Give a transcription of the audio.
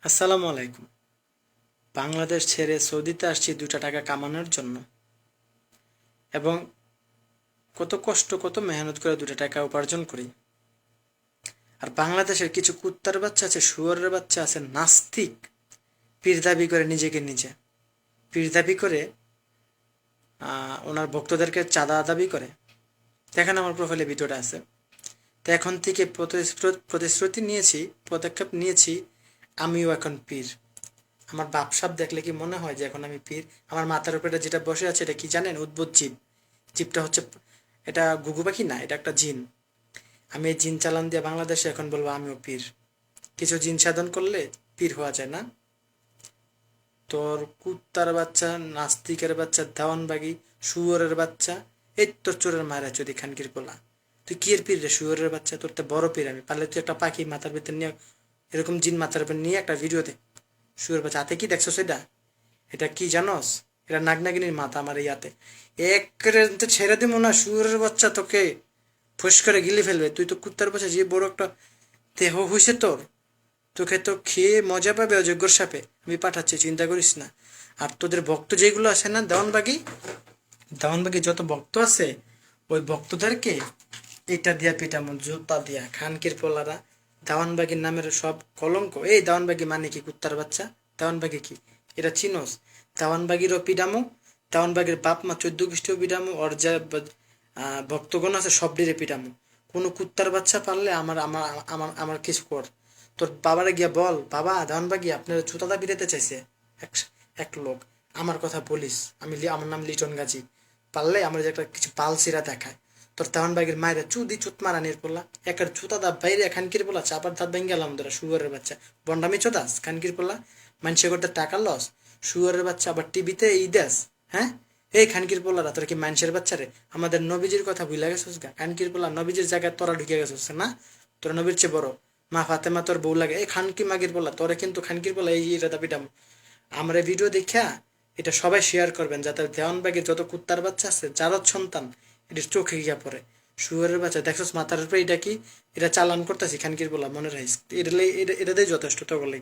আসসালামু আলাইকুম। বাংলাদেশ ছেড়ে সৌদিতে আসছি 2টা টাকা কামানোর জন্য, এবং কত কষ্ট কত মেহনত করে 2টা টাকা উপার্জন করি। আর বাংলাদেশের কিছু কুত্তার বাচ্চা আছে, শুয়োরের বাচ্চা আছে, নাস্তিক, পীর দাবি করে নিজেকে নিজে, পীর দাবি করে ওনার ভক্তদেরকে চাঁদা দাবি করে। দেখেন আমার প্রোফাইলে ভিডিওটা আছে। তো এখন থেকে প্রতিশ্রুতি নিয়েছি, পদক্ষেপ নিয়েছি, আমিও এখন পীর। আমার বাপসাপ দেখলে কি মনে হয় যে এখন আমি পীর? আমার মাথার উপরে যেটা বসে আছে এটা কি জানেন? উদ্ভুত জীব। জীবটা হচ্ছে, এটা ঘুঘু পাখি না, এটা একটা জিন। আমি এই জিন চালান দিয়ে বাংলাদেশে এখন বলবো আমিও পীর। কিছু জিন সাধন করলে পীর হওয়া যায় না? তোর কুত্তার বাচ্চা, নাস্তিকের বাচ্চা, দেওয়ানবাগি, শুয়োরের বাচ্চা, এই তোর চোরের মায়েরা যদি খানকির পোলা, তুই কি এর পীর রে? শুয়োরের বাচ্চা, তোর তো বড় পীর আমি। পারলে তুই একটা পাখি মাথার ভিতর নিয়ে, এরকম জিন মাথার উপর নিয়ে একটা ভিডিও দে। শুয়োর বাচ্চা হাতে কি দেখছো সেটা? এটা কি জানোস? এটা নাগনাগিনীর মাথা আমার ইয়াতে। এক তো ছেড়ে দিব না, শুয়োরের বাচ্চা তোকে ফুস করে গিলে ফেলবে। তুই তো কুত্তার বাচ্চা, যে বড় একটা দেহ হইছে তোর, তোকে তো খেয়ে মজা পাবে অযোগ্যর সাপে। আমি পাঠাচ্ছি, চিন্তা করিস না। আর তোদের ভক্ত যেগুলো আছে না, দেওয়ানবাগি, দেওয়ানবাগি যত ভক্ত আছে, ওই ভক্তদেরকে এটা দিয়া পিটামো, জুতা দিয়া। খানকির পোলারা, দেওয়ানবাগির নামের সব কলঙ্ক। এই দেওয়ানবাগি মানে কি? কুত্তার বাচ্চা। দেওয়ানবাগি কি এটা চিনোস? দেওয়ানবাগিরও পিডামো, দেওয়ানবাগির বাপ মা 14 গোষ্ঠীও পিডামো, ওর যা ভক্তগণ আছে সব ডিরে পিডামো। কোনো কুত্তার বাচ্চা পারলে আমার আমার আমার আমার কিছু কর। তোর বাবারে গিয়া বল, বাবা দেওয়ানবাগি আপনার জুতাটা বিরাতে চাইছে এক এক লোক। আমার কথা বলিস, আমার নাম লিটন গাজী। পারলে আমার যে একটা কিছু পালসিরা দেখায়। তোর দেওয়ানবাগির মায়েরা চুদি চুত মারানির পড়লা, একার চুতা দাঁত বাইরে খানকির পোলা, চাপার দাঁত ভেঙে গেলাম তোরা শুয়ারের বাচ্চা। বন্ডামি চোদাস খানকির পোলা, মানুষের করতে টাকা লস, শুয়ারের বাচ্চা। আবার টিভিতে এই দেশ, হ্যাঁ? এই খানকির পোলারা, তোর কি মানুষের বাচ্চা রে? আমাদের নবীজির কথা ভুলে গেছিস গা? খানকির পোলা, নবীজির জায়গায় তোরা ঢুকে গেছিস না? তোরা নবীর চেয়ে বড়। মা ফাতেমা তোর বউ লাগে। এই খানকি মাগির পোলা, তোরে কিন্তু খানকির পোলা এই দাবিটাম। আমরা ভিডিও দেখা এটা সবাই শেয়ার করবেন, যাতে দেওয়ানবাগের যত কুত্তার বাচ্চা আছে, যার সন্তান, এটা চোখে গিয়া পড়ে। শুয়ারের বাচ্চা দেখছোস মাথার উপরে এটা কি? এটা চালান করতেছি খানকির পোলা, মনে রাখিস। এটাতেই যথেষ্ট তো বলে।